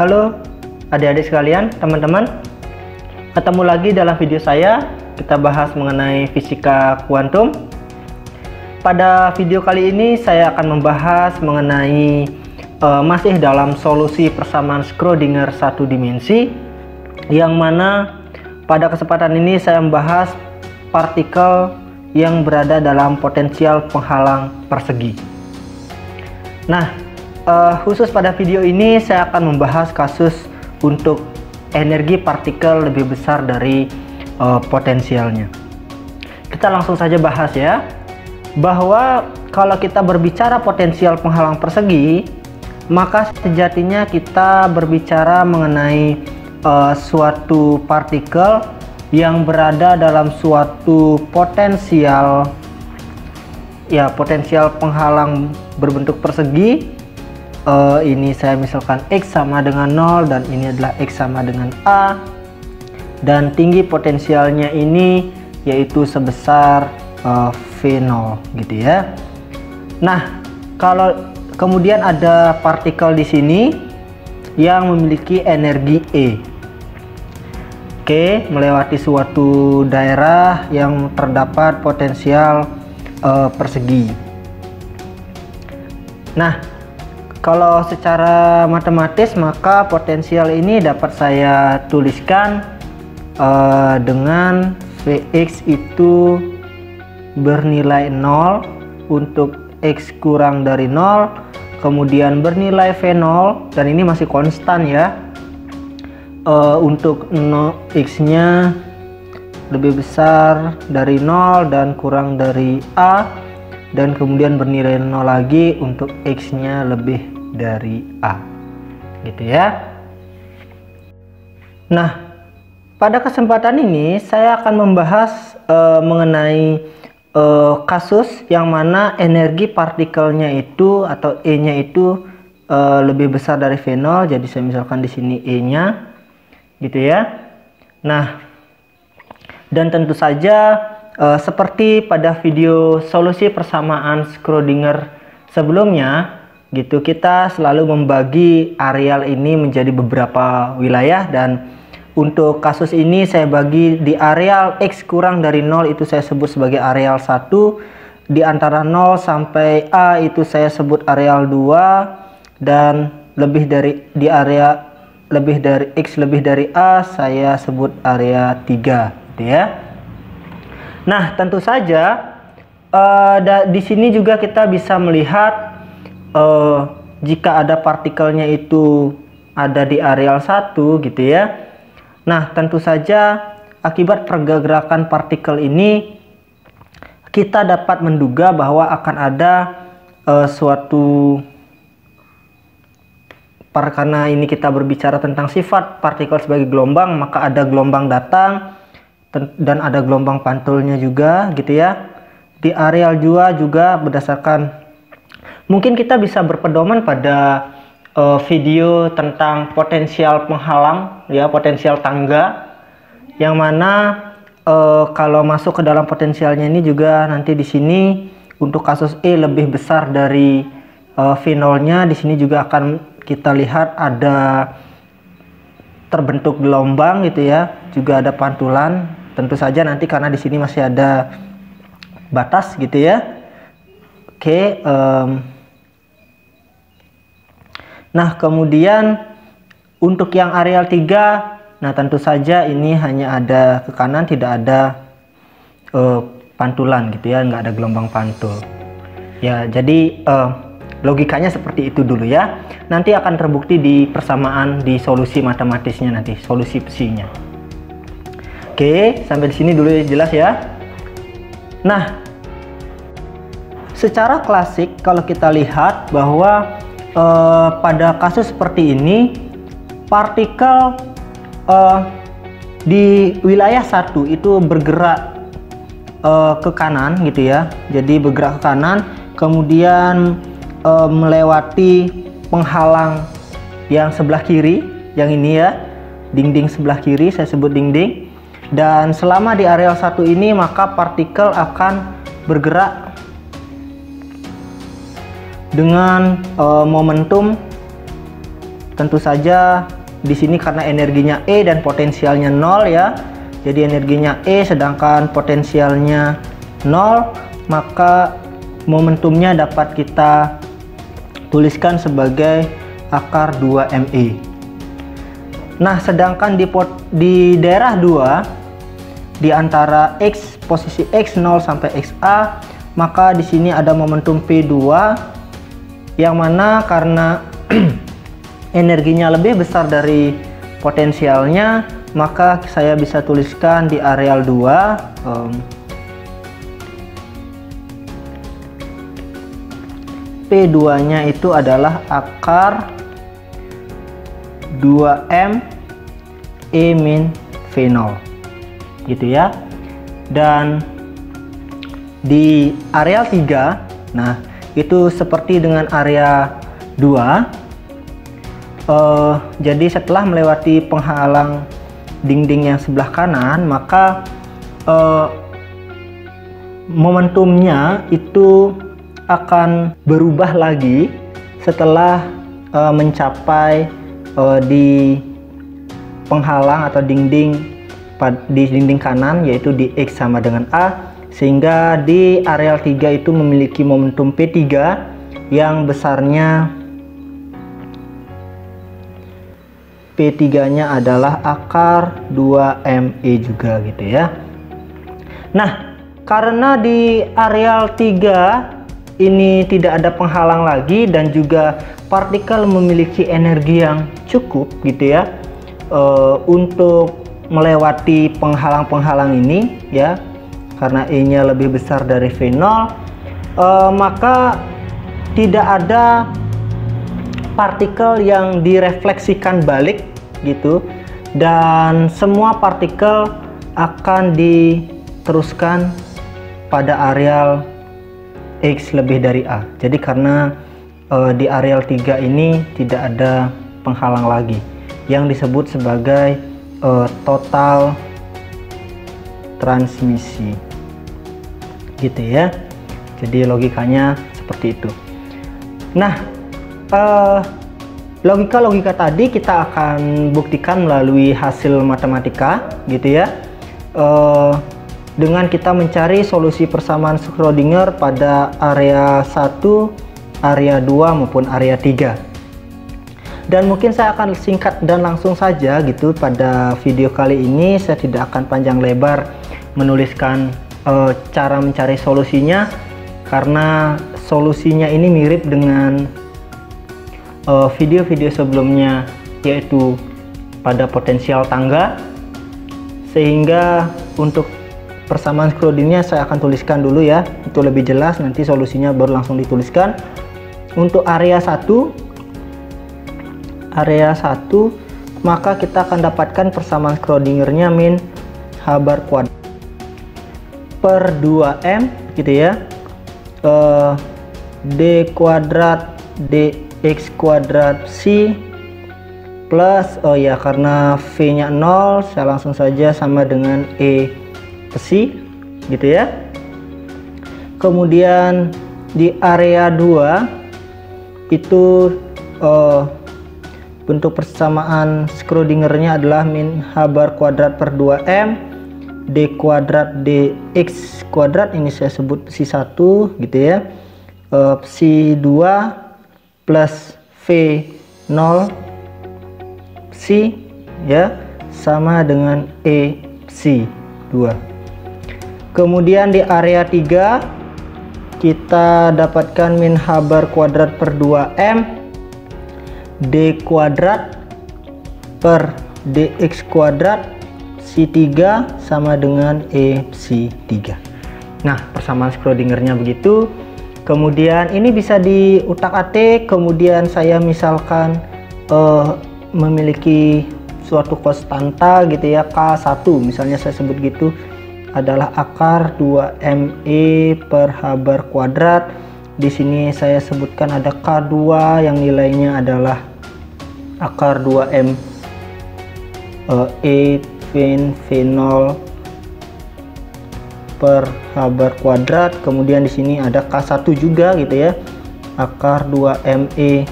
Halo adik-adik sekalian, teman-teman. Ketemu lagi dalam video saya. Kita bahas mengenai fisika kuantum. Pada video kali ini saya akan membahas mengenai masih dalam solusi persamaan Schrödinger satu dimensi, yang mana pada kesempatan ini saya membahas partikel yang berada dalam potensial penghalang persegi. Nah, khusus pada video ini saya akan membahas kasus untuk energi partikel lebih besar dari potensialnya. Kita langsung saja bahas ya, bahwa kalau kita berbicara potensial penghalang persegi, maka sejatinya kita berbicara mengenai suatu partikel yang berada dalam suatu potensial penghalang berbentuk persegi. Ini saya misalkan X sama dengan 0 dan ini adalah X sama dengan A, dan tinggi potensialnya ini yaitu sebesar V0 gitu ya. Nah, kalau kemudian ada partikel di sini yang memiliki energi E. Oke, melewati suatu daerah yang terdapat potensial persegi. Nah, kalau secara matematis maka potensial ini dapat saya tuliskan dengan Vx itu bernilai 0 untuk X kurang dari 0, kemudian bernilai V0, dan ini masih konstan ya, untuk X nya lebih besar dari 0 dan kurang dari A, dan kemudian bernilai 0 lagi untuk X nya lebih dari A gitu ya. Nah, pada kesempatan ini saya akan membahas mengenai kasus yang mana energi partikelnya itu atau E nya itu lebih besar dari V0. Jadi saya misalkan di sini E nya gitu ya. Nah, dan tentu saja seperti pada video solusi persamaan Schrödinger sebelumnya gitu, kita selalu membagi areal ini menjadi beberapa wilayah, dan untuk kasus ini saya bagi di areal X kurang dari 0 itu saya sebut sebagai areal 1, di antara 0 sampai A itu saya sebut areal 2, dan lebih dari di area lebih dari X lebih dari A saya sebut area 3 gitu ya. Nah, tentu saja di sini juga kita bisa melihat jika ada partikelnya itu ada di areal 1 gitu ya. Nah, tentu saja akibat pergerakan partikel ini kita dapat menduga bahwa akan ada karena ini kita berbicara tentang sifat partikel sebagai gelombang, maka ada gelombang datang dan ada gelombang pantulnya juga gitu ya. Di areal 2 juga berdasarkan, mungkin kita bisa berpedoman pada video tentang potensial penghalang ya, potensial tangga, yang mana kalau masuk ke dalam potensialnya ini juga nanti di sini untuk kasus E lebih besar dari V0-nya, di sini juga akan kita lihat ada terbentuk gelombang gitu ya, juga ada pantulan. Tentu saja nanti karena di sini masih ada batas gitu ya. Oke, nah kemudian untuk yang areal 3, nah tentu saja ini hanya ada ke kanan, tidak ada pantulan gitu ya, nggak ada gelombang pantul ya. Jadi logikanya seperti itu dulu ya. Nanti akan terbukti di persamaan di solusi matematisnya nanti, solusi psinya. Oke, sampai di sini dulu jelas ya. Nah, secara klasik kalau kita lihat bahwa pada kasus seperti ini partikel di wilayah 1 itu bergerak ke kanan gitu ya. Jadi bergerak ke kanan, kemudian melewati penghalang yang sebelah kiri, yang ini ya, dinding sebelah kiri saya sebut dinding. Dan selama di areal 1 ini maka partikel akan bergerak dengan momentum tentu saja di sini karena energinya E dan potensialnya 0 ya. Jadi energinya E sedangkan potensialnya 0, maka momentumnya dapat kita tuliskan sebagai akar 2ME. Nah, sedangkan di daerah 2 di antara X, posisi X0 sampai XA, maka di sini ada momentum P2 yang mana karena energinya lebih besar dari potensialnya, maka saya bisa tuliskan di areal 2 P2 nya itu adalah akar 2M E min V0 gitu ya. Dan di areal 3, nah itu seperti dengan area 2, jadi setelah melewati penghalang dinding yang sebelah kanan, maka momentumnya itu akan berubah lagi setelah mencapai di penghalang atau dinding di dinding kanan, yaitu di X sama dengan A, sehingga di areal 3 itu memiliki momentum P3 yang besarnya P3 nya adalah akar 2ME juga gitu ya. Nah, karena di areal 3 ini tidak ada penghalang lagi dan juga partikel memiliki energi yang cukup gitu ya untuk melewati penghalang-penghalang ini ya, karena E nya lebih besar dari V0, maka tidak ada partikel yang direfleksikan balik gitu, dan semua partikel akan diteruskan pada areal X lebih dari A. Jadi karena di areal 3 ini tidak ada penghalang lagi yang disebut sebagai total transmisi gitu ya. Jadi logikanya seperti itu. Nah, logika tadi kita akan buktikan melalui hasil matematika gitu ya, dengan kita mencari solusi persamaan Schrödinger pada area 1, area 2 maupun area 3. Dan mungkin saya akan singkat dan langsung saja gitu pada video kali ini. Saya tidak akan panjang lebar menuliskan cara mencari solusinya, karena solusinya ini mirip dengan video-video sebelumnya, yaitu pada potensial tangga. Sehingga untuk persamaan Schrödinger saya akan tuliskan dulu ya, itu lebih jelas, nanti solusinya baru langsung dituliskan. Untuk area 1, maka kita akan dapatkan persamaan Schrödinger-nya min H bar kuadrat per 2M gitu ya, D kuadrat dx kuadrat C plus, oh ya karena V nya 0 saya langsung saja sama dengan E C gitu ya. Kemudian di area 2 itu bentuk persamaan Schrödinger-nya adalah min H bar kuadrat per 2M D kuadrat dx kuadrat, ini saya sebut psi 1 gitu ya, psi 2 plus V0 psi ya sama dengan E psi 2. Kemudian di area 3 kita dapatkan min H bar kuadrat per 2M D kuadrat per dx kuadrat psi 3 sama dengan E psi 3. Nah, persamaan Schrödinger-nya begitu. Kemudian ini bisa diutak-atik. Kemudian saya misalkan memiliki suatu konstanta gitu ya, K1 misalnya saya sebut gitu, adalah akar 2ME per H bar kuadrat. Di sini saya sebutkan ada K2 yang nilainya adalah akar 2M E V0 per H bar kuadrat. Kemudian di sini ada K1 juga gitu ya, akar 2ME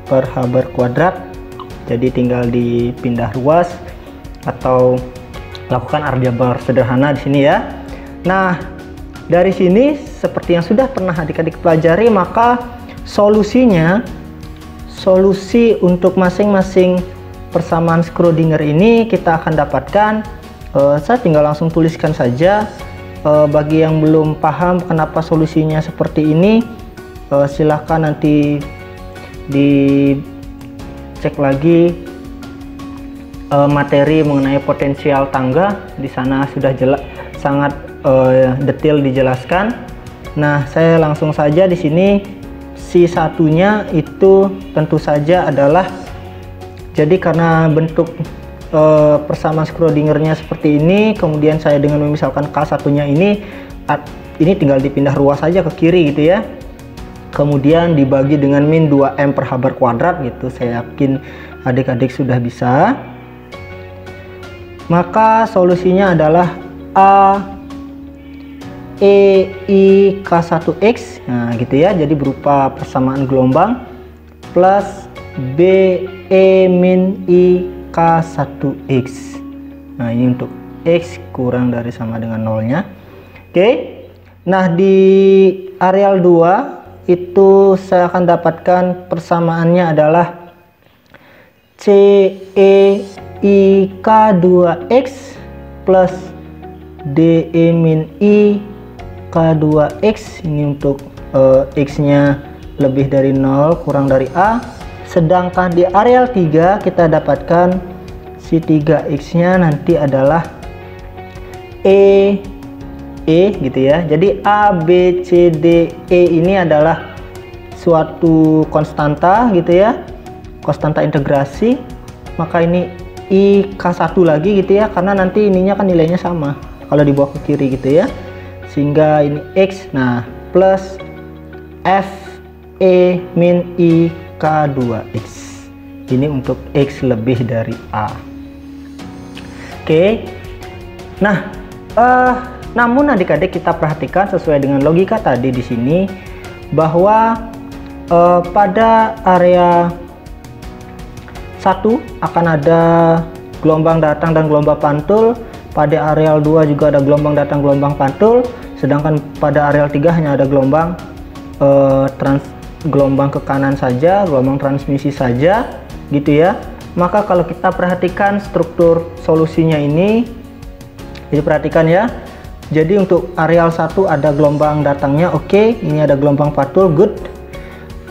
per H bar kuadrat. jadi tinggal dipindah ruas atau lakukan aljabar sederhana di sini ya. Nah, dari sini seperti yang sudah pernah adik-adik pelajari, maka solusi untuk masing-masing persamaan Schrödinger ini kita akan dapatkan. Saya tinggal langsung tuliskan saja. Bagi yang belum paham kenapa solusinya seperti ini, silahkan nanti dicek lagi materi mengenai potensial tangga. Di sana sudah sangat detail dijelaskan. Nah, saya langsung saja di sini. Si satunya itu tentu saja adalah, jadi karena bentuk persamaan Schrödingernya seperti ini, kemudian saya dengan memisalkan K1-nya ini tinggal dipindah ruas saja ke kiri gitu ya. Kemudian dibagi dengan min 2m per h bar kuadrat gitu. Saya yakin adik-adik sudah bisa. Maka solusinya adalah A E I K1X, nah gitu ya, jadi berupa persamaan gelombang, plus B E min I K1X. Nah, ini untuk X kurang dari sama dengan nolnya. Oke. Nah, di areal 2 itu saya akan dapatkan persamaannya adalah C E I K2X plus D E min I K2X. Ini untuk X-nya lebih dari 0 kurang dari A. Sedangkan di areal 3 kita dapatkan si 3x-nya nanti adalah E gitu ya. Jadi A, B, C, D, E ini adalah suatu konstanta gitu ya, konstanta integrasi. Maka ini I K1 lagi gitu ya, karena nanti ininya kan nilainya sama kalau dibawa ke kiri gitu ya. Sehingga ini X, nah plus F E min I K2X. Ini untuk X lebih dari A. Oke. Nah, namun adik-adik kita perhatikan sesuai dengan logika tadi di sini bahwa pada area 1 akan ada gelombang datang dan gelombang pantul. Pada areal 2 juga ada gelombang datang, gelombang pantul. Sedangkan pada areal 3 hanya ada gelombang gelombang ke kanan saja, gelombang transmisi saja gitu ya. Maka kalau kita perhatikan struktur solusinya ini, jadi perhatikan ya. Jadi untuk areal 1 ada gelombang datangnya, oke. Ini ada gelombang pantul, good.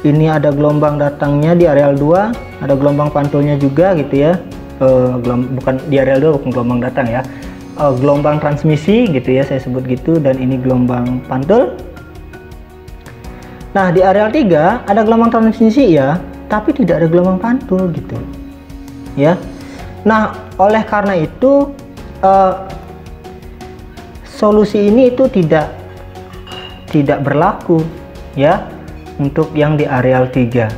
Ini ada gelombang datangnya di areal 2, ada gelombang pantulnya juga gitu ya. Bukan di areal 2, bukan gelombang datang ya. Gelombang transmisi gitu ya, saya sebut gitu. Dan ini gelombang pantul. Nah, di areal 3 ada gelombang transmisi ya, tapi tidak ada gelombang pantul gitu ya. Nah, oleh karena itu solusi ini itu tidak berlaku ya untuk yang di areal 3.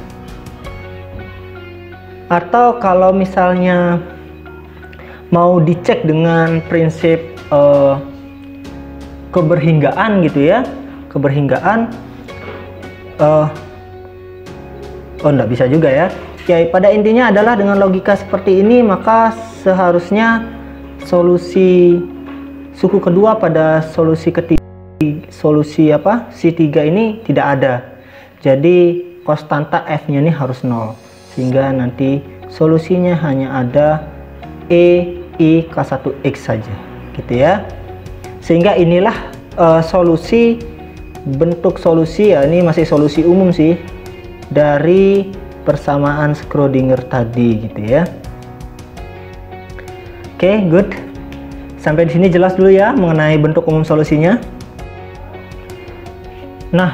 Atau kalau misalnya mau dicek dengan prinsip keberhinggaan gitu ya, keberhinggaan enggak bisa juga ya. Ya, pada intinya adalah dengan logika seperti ini, maka seharusnya solusi suku kedua pada solusi ketiga, si 3 ini tidak ada. Jadi konstanta F-nya ini harus 0, sehingga nanti solusinya hanya ada E I K1X saja gitu ya. Sehingga inilah bentuk solusi ya, ini masih solusi umum sih dari persamaan Schrödinger tadi gitu ya. Oke, good. Sampai di sini jelas dulu ya mengenai bentuk umum solusinya. Nah,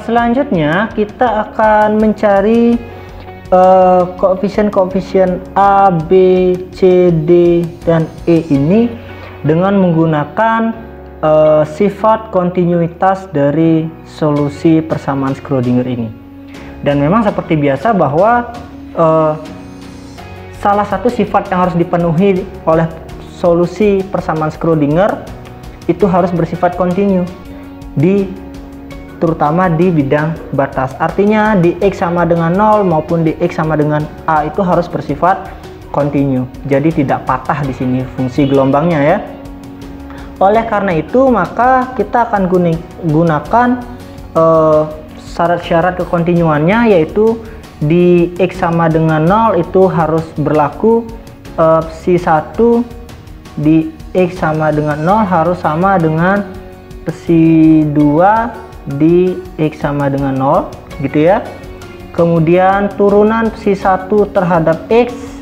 selanjutnya kita akan mencari koefisien-koefisien A, B, C, D, dan E ini dengan menggunakan sifat kontinuitas dari solusi persamaan Schrödinger ini. Dan memang seperti biasa bahwa salah satu sifat yang harus dipenuhi oleh solusi persamaan Schrödinger itu harus bersifat kontinu di terutama di bidang batas. Artinya di X sama dengan 0 maupun di X sama dengan A itu harus bersifat kontinu. Jadi tidak patah di sini fungsi gelombangnya ya. Oleh karena itu maka kita akan gunakan syarat-syarat kekontinuannya, yaitu di X sama dengan 0 itu harus berlaku psi 1 di X sama dengan 0 harus sama dengan psi 2 di X sama dengan 0 gitu ya. Kemudian turunan psi 1 terhadap X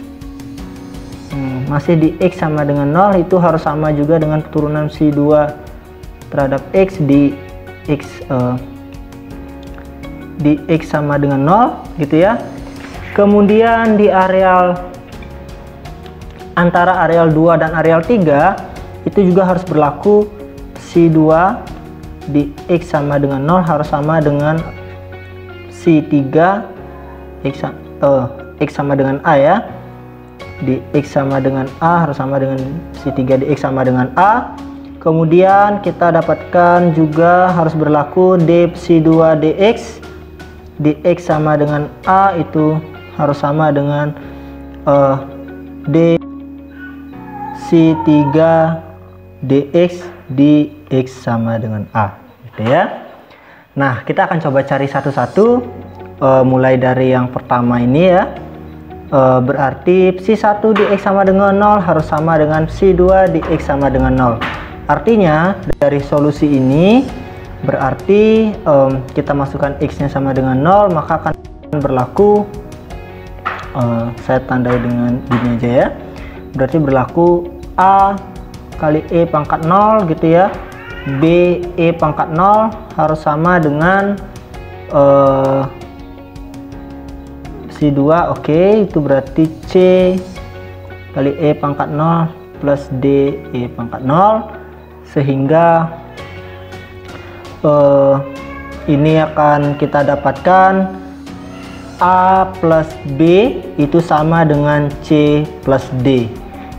masih di X sama dengan 0 itu harus sama juga dengan turunan psi 2 terhadap X di X sama dengan 0 gitu ya. Kemudian di areal antara areal 2 dan areal 3 itu juga harus berlaku psi 2 di X sama dengan 0 harus sama dengan psi 3 X sama dengan A ya. Di X sama dengan A harus sama dengan psi 3 di X sama dengan A. Kemudian kita dapatkan juga harus berlaku D psi 2 dx di X sama dengan A itu harus sama dengan D psi 3 dx di X sama dengan A gitu ya. Nah, kita akan coba cari satu-satu, mulai dari yang pertama ini ya. Berarti psi 1 di X sama dengan 0 harus sama dengan psi 2 di X sama dengan 0. Artinya dari solusi ini berarti kita masukkan X nya sama dengan 0, maka akan berlaku saya tandai dengan gini aja ya. Berarti berlaku A kali E pangkat 0 gitu ya. B E pangkat 0 harus sama dengan psi 2. Oke, itu berarti C kali E pangkat 0 plus D E pangkat 0, sehingga ini akan kita dapatkan A plus B itu sama dengan C plus D.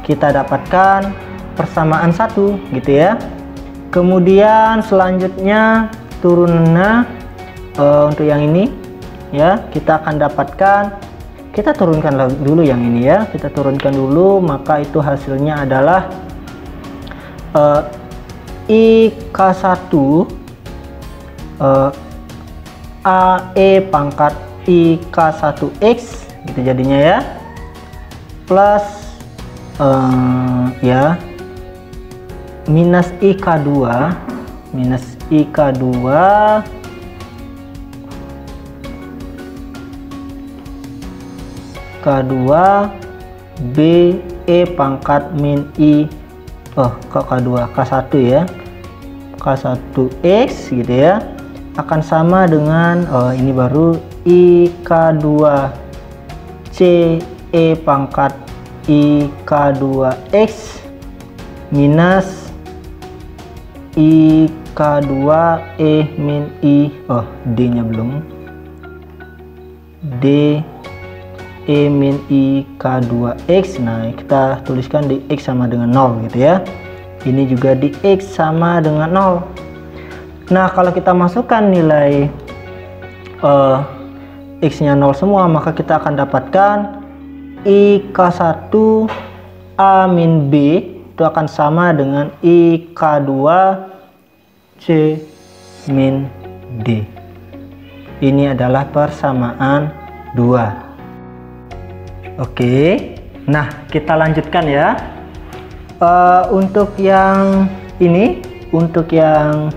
Kita dapatkan persamaan 1 gitu ya. Kemudian selanjutnya turunannya untuk yang ini ya, kita akan dapatkan, kita turunkan dulu yang ini ya, kita turunkan dulu, maka itu hasilnya adalah IK1 AE pangkat IK1X gitu jadinya ya, plus ya minus IK2 K2 B E pangkat min I K2 K1 ya, K1X gitu ya, akan sama dengan ini baru IK2 C E pangkat IK2X minus IK2 E min I D nya belum, D E min IK2X. Nah, kita tuliskan di X sama dengan 0 gitu ya. Ini juga di X sama dengan 0. Nah, kalau kita masukkan nilai X nya 0 semua, maka kita akan dapatkan IK1 A min B itu akan sama dengan IK2 C min D. Ini adalah persamaan 2. Oke, nah kita lanjutkan ya. Untuk yang ini, untuk yang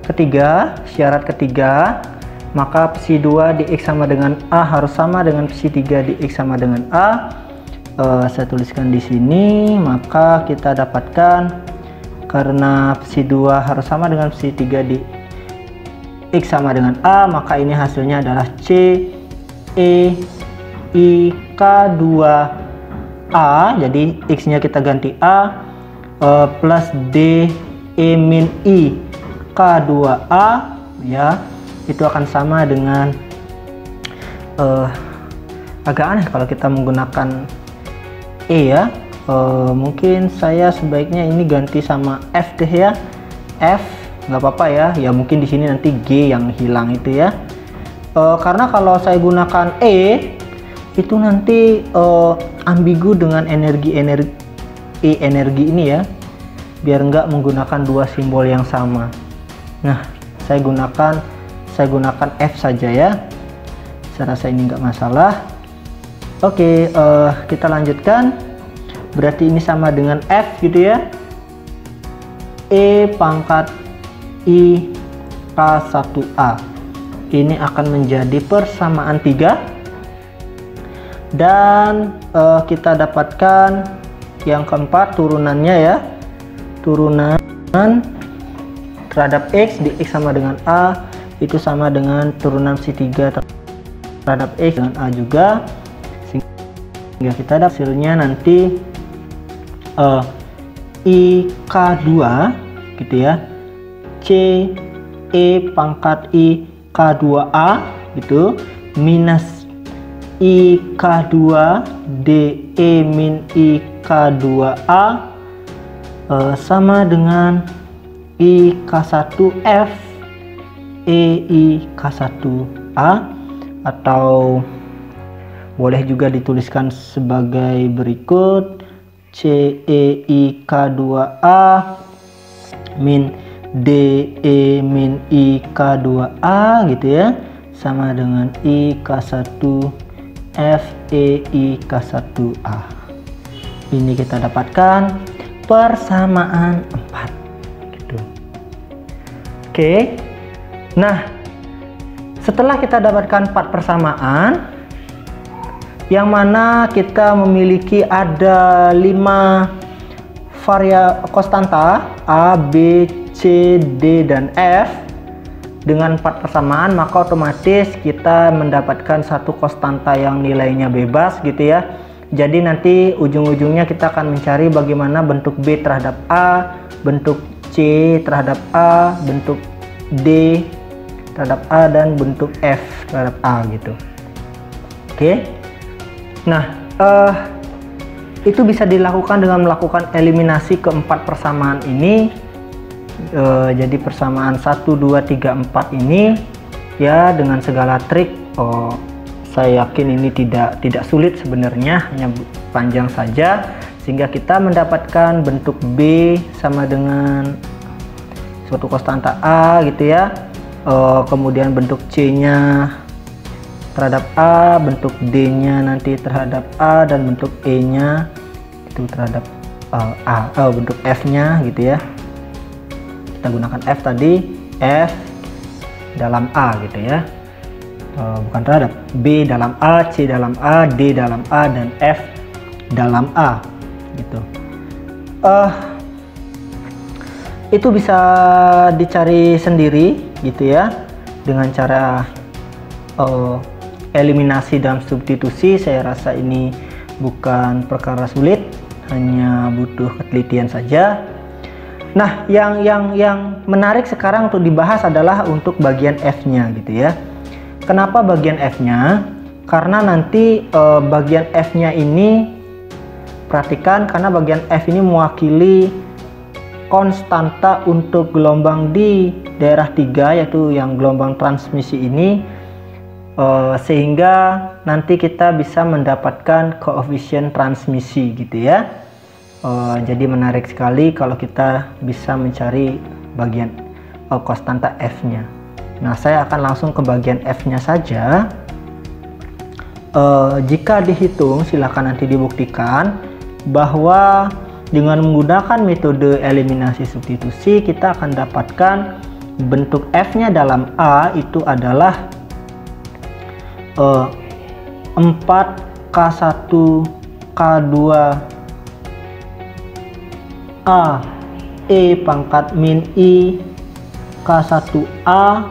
ketiga, syarat ketiga, maka psi 2 di X sama dengan A harus sama dengan psi 3 di X sama dengan A. Saya tuliskan di sini, maka kita dapatkan karena psi 2 harus sama dengan psi 3 di X sama dengan A, maka ini hasilnya adalah C E IK2 A, jadi X nya kita ganti A, plus D E min I K2A ya, itu akan sama dengan agak aneh kalau kita menggunakan E ya. Mungkin saya sebaiknya ini ganti sama F deh ya, F nggak apa-apa ya. Ya mungkin di sini nanti G yang hilang itu ya. Karena kalau saya gunakan E itu nanti ambigu dengan energi ini ya, biar nggak menggunakan dua simbol yang sama. Nah, saya gunakan F saja ya. Saya rasa ini nggak masalah. Oke, kita lanjutkan. Berarti ini sama dengan F gitu ya. E pangkat I K1A. Ini akan menjadi persamaan 3. Dan kita dapatkan yang keempat turunannya ya. Turunan terhadap X, di X sama dengan A, itu sama dengan turunan si 3 terhadap X dengan A juga. Sehingga kita dapat hasilnya nanti IK2 gitu ya, C E pangkat I K2A gitu, minus IK2 DE min IK2A sama dengan IK1F EIK1A, atau boleh juga dituliskan sebagai berikut, CEIK2A min DE min IK2A gitu ya, sama dengan IK1 FEIK1A. Ini kita dapatkan persamaan 4 gitu. Oke. Nah, setelah kita dapatkan 4 persamaan, yang mana kita memiliki ada 5 konstanta A, B, C, D, dan F dengan 4 persamaan, maka otomatis kita mendapatkan satu konstanta yang nilainya bebas gitu ya. Jadi nanti ujung-ujungnya kita akan mencari bagaimana bentuk B terhadap A, bentuk C terhadap A, bentuk D terhadap A, dan bentuk F terhadap A gitu. Oke. Nah, itu bisa dilakukan dengan melakukan eliminasi keempat persamaan ini. Jadi persamaan 1, 2, 3, 4 ini ya dengan segala trik, saya yakin ini tidak sulit sebenarnya, hanya panjang saja, sehingga kita mendapatkan bentuk B sama dengan suatu konstanta A gitu ya. Kemudian bentuk C-nya terhadap A, bentuk D-nya nanti terhadap A, dan bentuk E-nya itu terhadap bentuk F-nya gitu ya. Kita gunakan F tadi, F dalam A gitu ya, bukan terhadap, B dalam A, C dalam A, D dalam A, dan F dalam A gitu. Itu bisa dicari sendiri gitu ya dengan cara eliminasi dan substitusi. Saya rasa ini bukan perkara sulit, hanya butuh ketelitian saja. Nah, yang menarik sekarang untuk dibahas adalah untuk bagian F-nya gitu ya. Kenapa bagian F-nya? Karena nanti bagian F-nya ini, perhatikan, karena bagian F ini mewakili konstanta untuk gelombang di daerah 3, yaitu yang gelombang transmisi ini, sehingga nanti kita bisa mendapatkan koefisien transmisi gitu ya. Jadi menarik sekali kalau kita bisa mencari bagian konstanta F-nya. Nah, saya akan langsung ke bagian F-nya saja. Jika dihitung, silakan nanti dibuktikan bahwa dengan menggunakan metode eliminasi substitusi, kita akan dapatkan bentuk F-nya dalam A itu adalah 4K1 K2 A E pangkat min I K1A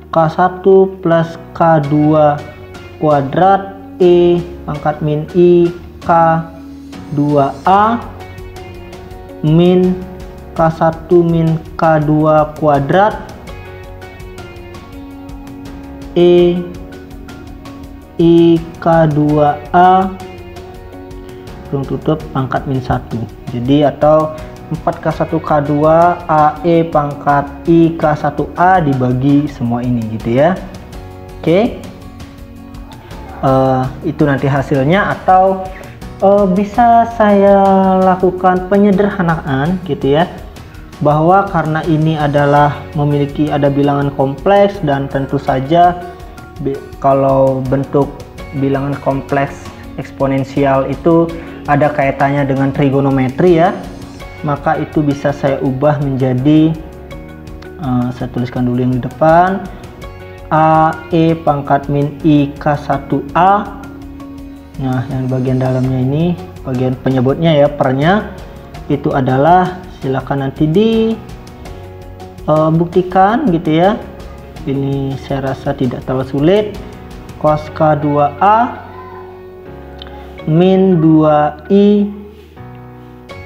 K1 plus K2 kuadrat E pangkat min I K2A min K1 min K2 kuadrat E I K2A belum tutup pangkat min 1. Jadi atau 4K1K2 AE pangkat I K1A dibagi semua ini gitu ya. Oke. Itu nanti hasilnya, atau bisa saya lakukan penyederhanaan gitu ya, bahwa karena ini adalah memiliki ada bilangan kompleks, dan tentu saja kalau bentuk bilangan kompleks eksponensial itu ada kaitannya dengan trigonometri ya, maka itu bisa saya ubah menjadi saya tuliskan dulu yang di depan, AE pangkat min I K1A. Nah, yang bagian dalamnya ini, bagian penyebutnya ya, pernya itu adalah, silakan nanti buktikan gitu ya. Ini saya rasa tidak terlalu sulit. Cos K2A min 2I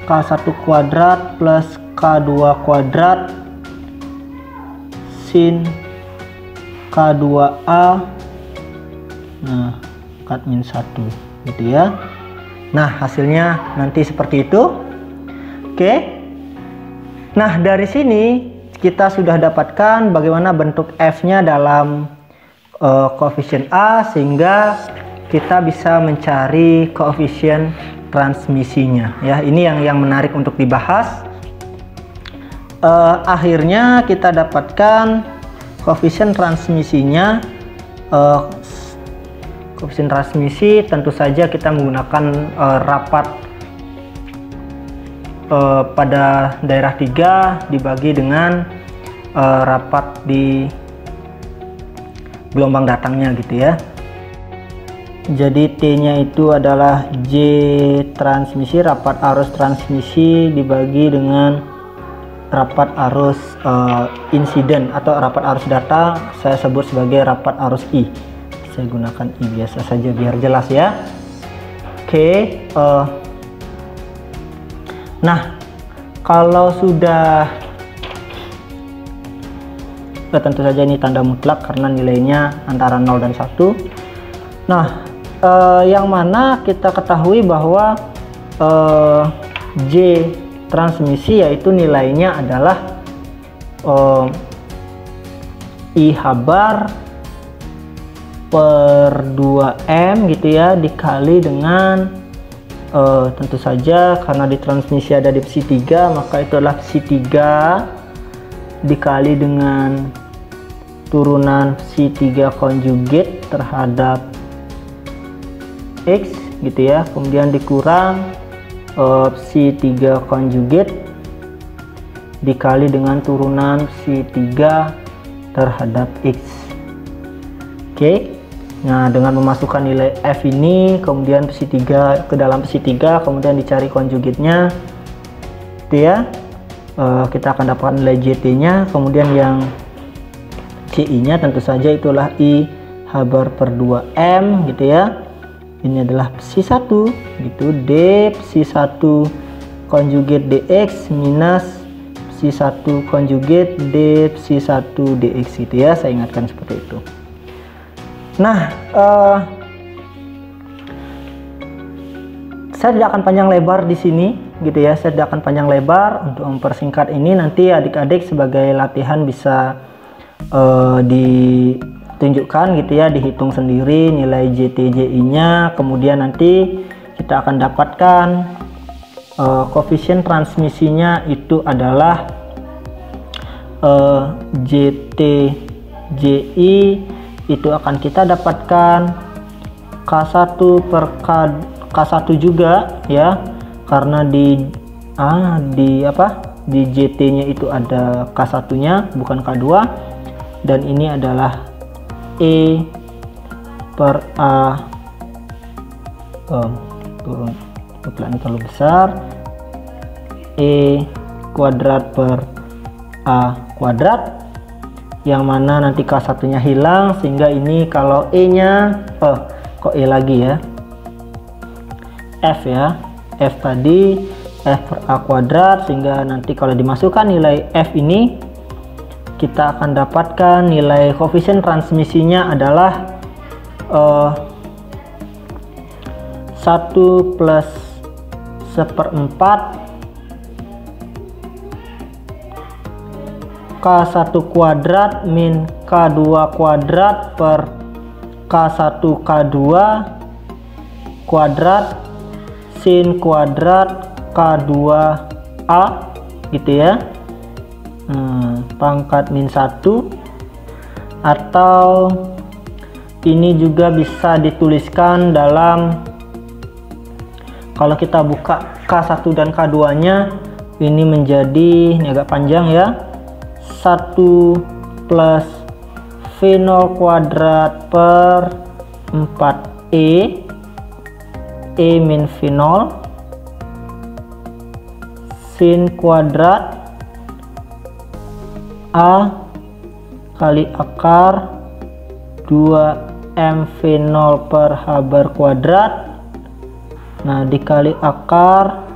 K1 kuadrat plus K2 kuadrat sin K2A, nah kat min 1 gitu ya. Nah, hasilnya nanti seperti itu. Oke. Nah, dari sini kita sudah dapatkan bagaimana bentuk F-nya dalam koefisien A, sehingga kita bisa mencari koefisien transmisinya ya. Ini yang menarik untuk dibahas. Akhirnya kita dapatkan koefisien transmisinya. Koefisien transmisi tentu saja kita menggunakan rapat pada daerah 3 dibagi dengan rapat di gelombang datangnya gitu ya. Jadi T-nya itu adalah J transmisi, rapat arus transmisi dibagi dengan rapat arus insiden atau rapat arus data, saya sebut sebagai rapat arus I. Saya gunakan I biasa saja biar jelas ya. Oke. Nah, kalau sudah, tentu saja ini tanda mutlak karena nilainya antara 0 dan 1. Nah, yang mana kita ketahui bahwa J transmisi yaitu nilainya adalah I habar per 2M gitu ya, dikali dengan tentu saja karena di transmisi ada di psi 3, maka itu adalah psi 3 dikali dengan turunan psi 3 konjugat terhadap X gitu ya, kemudian dikurang psi 3 konjugat dikali dengan turunan psi 3 terhadap X. Oke. Nah, dengan memasukkan nilai F ini, kemudian psi 3 ke dalam psi 3, kemudian dicari konjugatnya gitu ya, kita akan dapatkan nilai JT nya, kemudian yang CI nya tentu saja itulah I habar per 2M gitu ya. Ini adalah psi 1 gitu, D psi 1 konjugat DX minus psi 1 konjugat D psi 1 DX gitu ya, saya ingatkan seperti itu. Nah, saya tidak akan panjang lebar di sini gitu ya, saya tidak akan panjang lebar untuk mempersingkat ini. Nanti adik-adik sebagai latihan bisa ditunjukkan gitu ya, dihitung sendiri nilai JTJI nya, kemudian nanti kita akan dapatkan koefisien transmisinya itu adalah JTJI itu akan kita dapatkan K1 per K1 juga ya, karena di JT nya itu ada K1 nya bukan K2, dan ini adalah E per A turun ini terlalu besar, E kuadrat per A kuadrat, yang mana nanti K1 nya hilang, sehingga ini kalau E nya kok E lagi ya, F ya, F tadi F per A kuadrat, sehingga nanti kalau dimasukkan nilai F ini kita akan dapatkan nilai koefisien transmisinya adalah 1 plus 1/4 K1 kuadrat min K2 kuadrat per K1 K2 kuadrat sin kuadrat K2A gitu ya. Pangkat min 1, atau ini juga bisa dituliskan dalam, kalau kita buka K1 dan K2 nya ini menjadi, ini agak panjang ya, 1 plus V0 kuadrat per 4E E min V0 sin kuadrat A kali akar 2M V0 per H bar kuadrat, nah dikali akar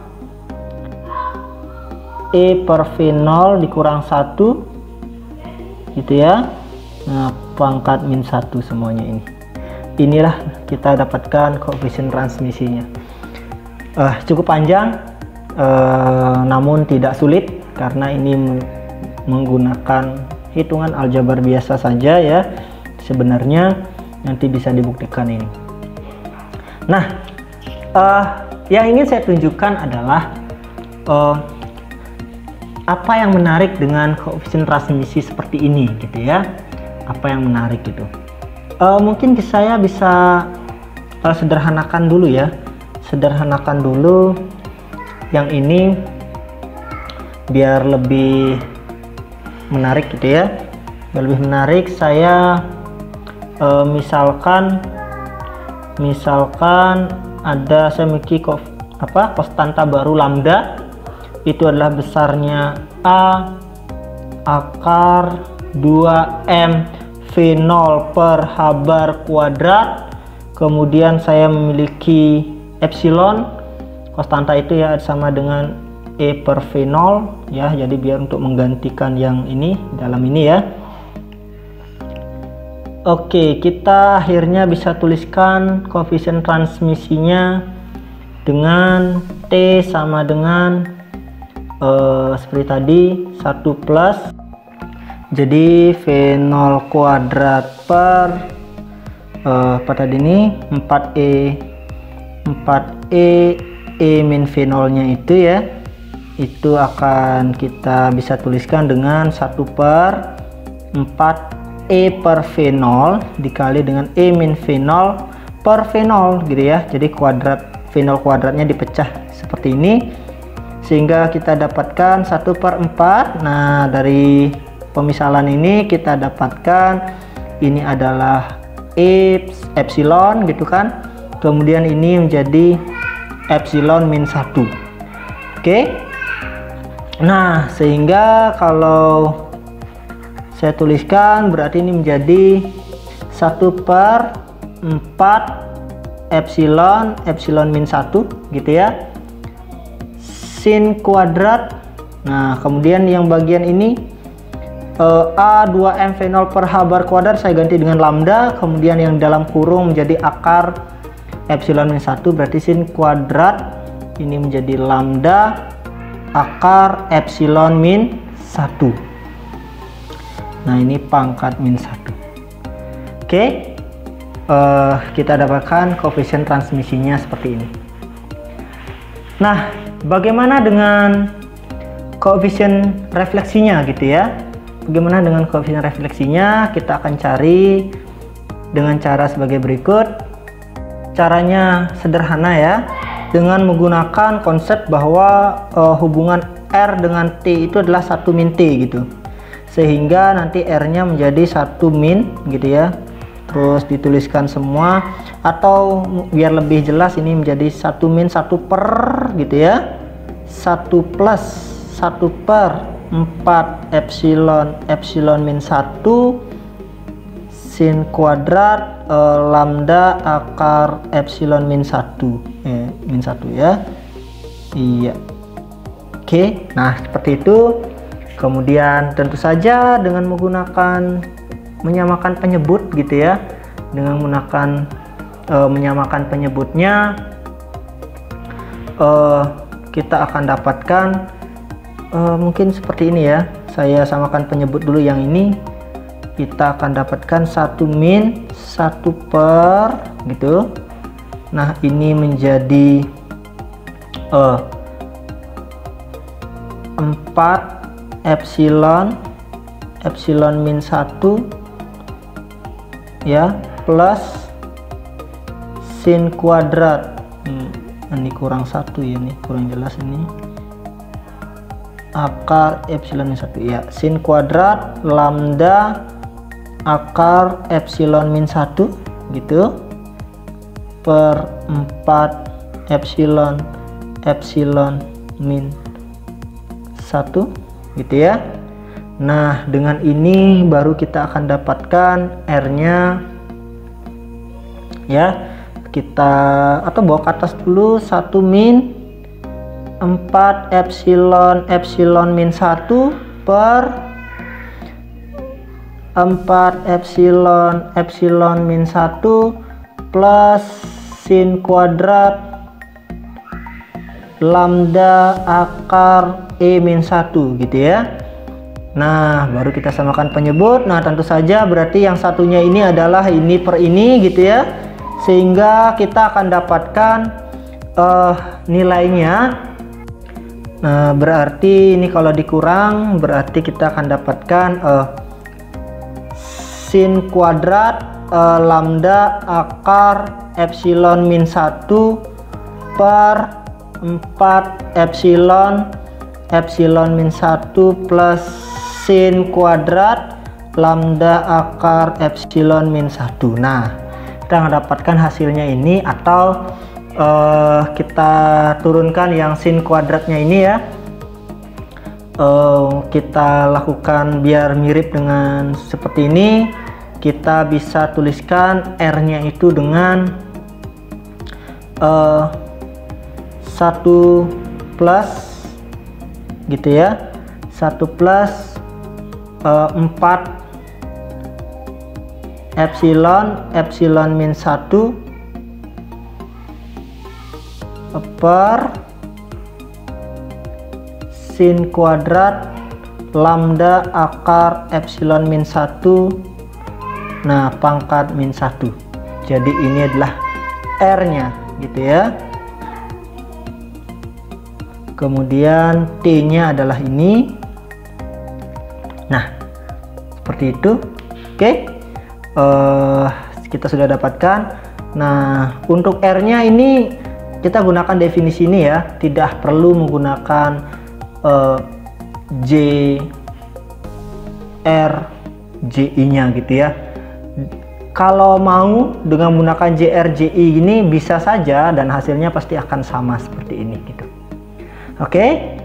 E per V0 dikurang 1 gitu ya. Nah pangkat min 1 semuanya ini. Inilah kita dapatkan koefisien transmisinya. Cukup panjang, namun tidak sulit karena ini menggunakan hitungan aljabar biasa saja ya. Sebenarnya nanti bisa dibuktikan ini. Nah, yang ingin saya tunjukkan adalah apa yang menarik dengan koefisien transmisi seperti ini gitu ya. Apa yang menarik gitu. Mungkin saya bisa sederhanakan dulu ya. Sederhanakan dulu yang ini biar lebih menarik gitu ya. Biar lebih menarik, saya misalkan ada, saya memiliki konstanta baru lambda, itu adalah besarnya A akar 2M V0 per H bar kuadrat. Kemudian saya memiliki epsilon, konstanta itu ya sama dengan E per V0 ya, jadi biar untuk menggantikan yang ini dalam ini ya. Oke, kita akhirnya bisa tuliskan koefisien transmisinya dengan T sama dengan seperti tadi 1 plus, jadi V0 kuadrat per apa tadi ini 4E E min V0 nya itu ya, itu akan kita bisa tuliskan dengan 1 per 4 E per V0 dikali dengan E min V0 per V0 gitu ya. Jadi kuadrat V0 kuadratnya dipecah seperti ini sehingga kita dapatkan 1 per 4. Nah dari pemisalan ini kita dapatkan ini adalah epsilon gitu kan, kemudian ini menjadi epsilon min 1. Oke. Nah sehingga kalau saya tuliskan berarti ini menjadi 1 per 4 epsilon min 1 gitu ya, sin kuadrat. Nah kemudian yang bagian ini A2M V0 per H bar kuadrat saya ganti dengan lambda, kemudian yang dalam kurung menjadi akar epsilon min 1, berarti sin kuadrat ini menjadi lambda akar epsilon min 1. Nah ini pangkat min 1. Oke, kita dapatkan koefisien transmisinya seperti ini. Nah bagaimana dengan koefisien refleksinya gitu ya? Bagaimana dengan koefisien refleksinya? Kita akan cari dengan cara sebagai berikut. Caranya sederhana ya, dengan menggunakan konsep bahwa hubungan R dengan T itu adalah 1 min T gitu, sehingga nanti R nya menjadi 1 min gitu ya, terus dituliskan semua, atau biar lebih jelas ini menjadi 1 min 1 per gitu ya, 1 plus 1 per 4 epsilon min 1 sin kuadrat lambda akar epsilon min 1 min 1 ya. Iya. Oke, nah seperti itu. Kemudian tentu saja dengan menggunakan menyamakan penyebut gitu ya, dengan menggunakan menyamakan penyebutnya kita akan dapatkan mungkin seperti ini ya, 1 saya samakan penyebut dulu yang ini. Kita akan dapatkan 1 min 1 per gitu. Nah, ini menjadi 4 epsilon min 1 ya, plus sin kuadrat. Ini kurang 1 ya, nih kurang jelas ini. Akar epsilon min 1 ya, sin kuadrat lambda akar epsilon min 1 gitu per 4 epsilon min 1 gitu ya. Nah, dengan ini baru kita akan dapatkan R-nya ya. Kita bawa ke atas dulu, 1 min 4 epsilon min 1 per 4 epsilon min 1 plus sin kuadrat lambda akar E min 1 gitu ya. Nah, baru kita samakan penyebut. Nah, tentu saja berarti yang satunya ini adalah ini per ini gitu ya, sehingga kita akan dapatkan nilainya. Nah, berarti ini kalau dikurang berarti kita akan dapatkan sin kuadrat lambda akar epsilon min 1 per 4 epsilon min 1 plus sin kuadrat lambda akar epsilon min 1. Nah, kita mendapatkan hasilnya ini, atau kita turunkan yang sin kuadratnya ini ya. Kita lakukan biar mirip dengan seperti ini. Kita bisa tuliskan R-nya itu dengan 1 plus gitu ya, 1 plus 4 epsilon min 1 per sin kuadrat lambda akar epsilon min 1 nah pangkat min 1. Jadi ini adalah R-nya gitu ya. Kemudian T-nya adalah ini. Nah, seperti itu. Oke. Kita sudah dapatkan. Nah, untuk R-nya ini kita gunakan definisi ini ya. Tidak perlu menggunakan J R J I-nya gitu ya. Kalau mau dengan menggunakan JRJI ini bisa saja, dan hasilnya pasti akan sama seperti ini gitu. Oke.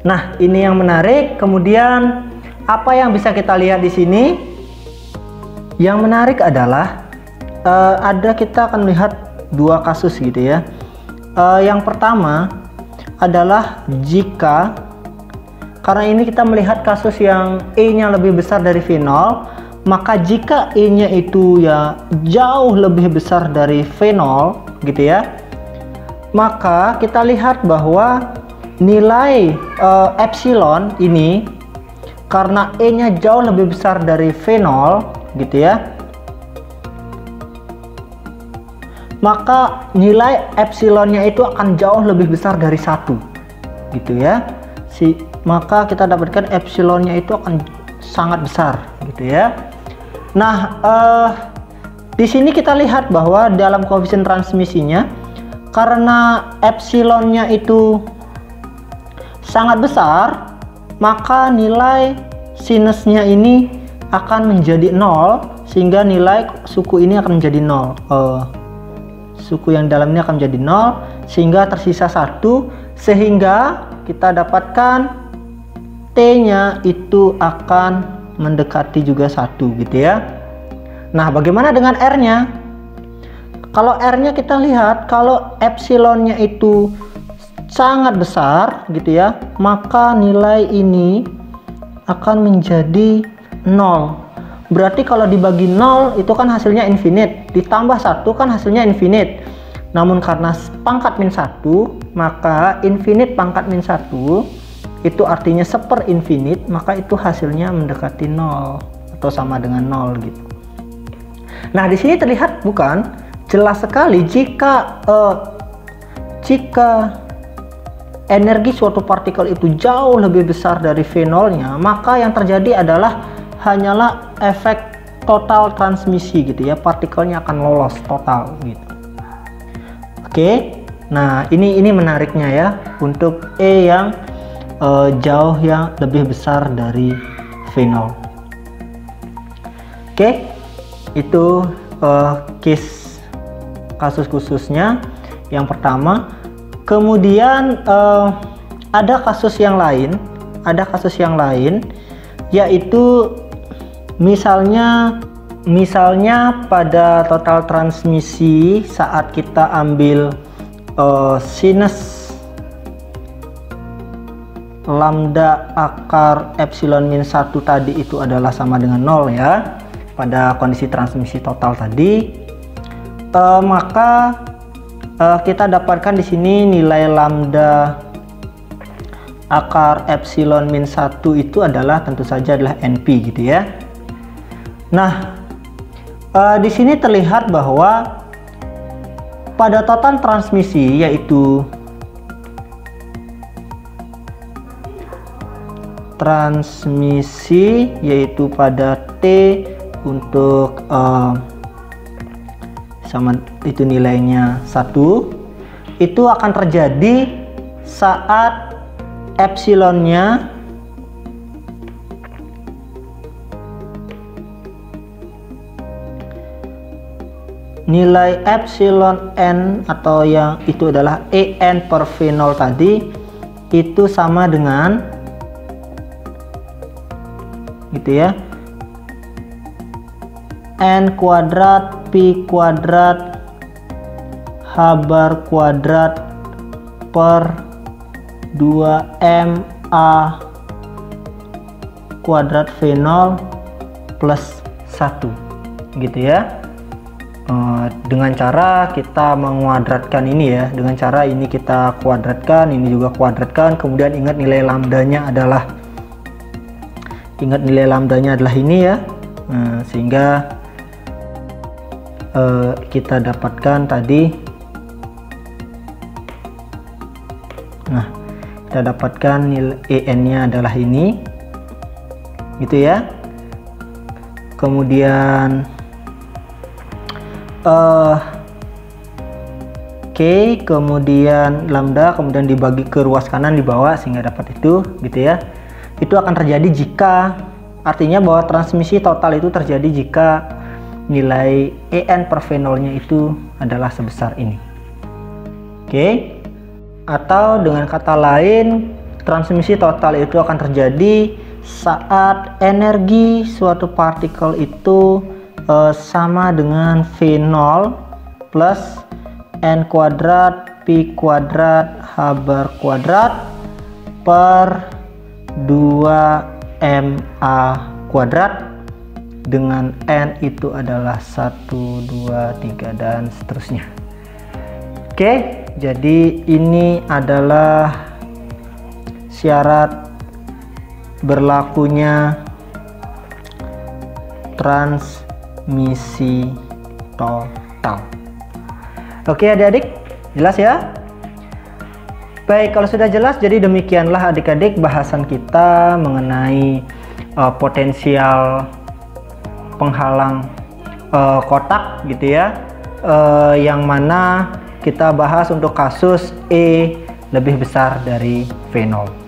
Nah, ini yang menarik. Kemudian apa yang bisa kita lihat di sini? Yang menarik adalah kita akan melihat dua kasus gitu ya. Yang pertama adalah jika, karena ini kita melihat kasus yang E-nya lebih besar dari V0, maka jika E-nya itu ya jauh lebih besar dari V0 gitu ya, maka kita lihat bahwa nilai epsilon ini, karena E-nya jauh lebih besar dari V0 gitu ya, maka nilai epsilonnya itu akan jauh lebih besar dari 1 gitu ya. Maka kita dapatkan epsilonnya itu akan sangat besar gitu ya. Nah, di sini kita lihat bahwa dalam koefisien transmisinya, karena epsilonnya itu sangat besar, maka nilai sinusnya ini akan menjadi 0, sehingga nilai suku ini akan menjadi 0. Suku yang dalam ini akan menjadi 0, sehingga tersisa 1, sehingga kita dapatkan T-nya itu akan mendekati juga 1 gitu ya. Nah, bagaimana dengan R-nya? Kalau R-nya kita lihat, kalau epsilonnya itu sangat besar gitu ya, maka nilai ini akan menjadi 0. Berarti kalau dibagi 0 itu kan hasilnya infinite, ditambah 1 kan hasilnya infinite. Namun karena pangkat min 1, maka infinite pangkat min 1 itu artinya seperinfinite, maka itu hasilnya mendekati 0 atau sama dengan 0 gitu. Nah, di sini terlihat bukan jelas sekali jika energi suatu partikel itu jauh lebih besar dari V0-nya, maka yang terjadi adalah hanyalah efek total transmisi gitu ya, partikelnya akan lolos total gitu. Oke, nah ini menariknya ya untuk E yang jauh yang lebih besar dari V0. Oke, itu case kasus khususnya yang pertama. Kemudian ada kasus yang lain, yaitu misalnya pada total transmisi saat kita ambil sinus lambda akar epsilon min 1 tadi itu adalah sama dengan 0 ya, pada kondisi transmisi total tadi, maka kita dapatkan di sini nilai lambda akar epsilon min 1 itu adalah tentu saja adalah NP gitu ya. Nah, di sini terlihat bahwa pada total transmisi yaitu pada T untuk sama itu nilainya 1, itu akan terjadi saat epsilonnya nilai epsilon n atau yang itu adalah En per V0 tadi itu sama dengan gitu ya, N kuadrat Pi kuadrat H bar kuadrat per 2MA kuadrat V0 plus 1 gitu ya. Dengan cara kita menguadratkan ini ya, dengan cara ini kita kuadratkan, ini juga kuadratkan, kemudian ingat nilai lambdanya adalah ini ya. Nah, sehingga kita dapatkan tadi, nilai En-nya adalah ini gitu ya. Kemudian K, kemudian lambda, kemudian dibagi ke ruas kanan di bawah sehingga dapat itu gitu ya. Itu akan terjadi jika, artinya bahwa transmisi total itu terjadi jika nilai En per V0-nya itu adalah sebesar ini. Oke. Atau dengan kata lain, transmisi total itu akan terjadi saat energi suatu partikel itu sama dengan V0 plus N kuadrat Pi kuadrat H bar kuadrat per 2MA kuadrat dengan N itu adalah 1, 2, 3 dan seterusnya. Oke, jadi ini adalah syarat berlakunya transmisi total. Oke adik-adik, jelas ya? Baik, kalau sudah jelas, jadi demikianlah adik-adik bahasan kita mengenai potensial penghalang kotak gitu ya, yang mana kita bahas untuk kasus E lebih besar dari V0.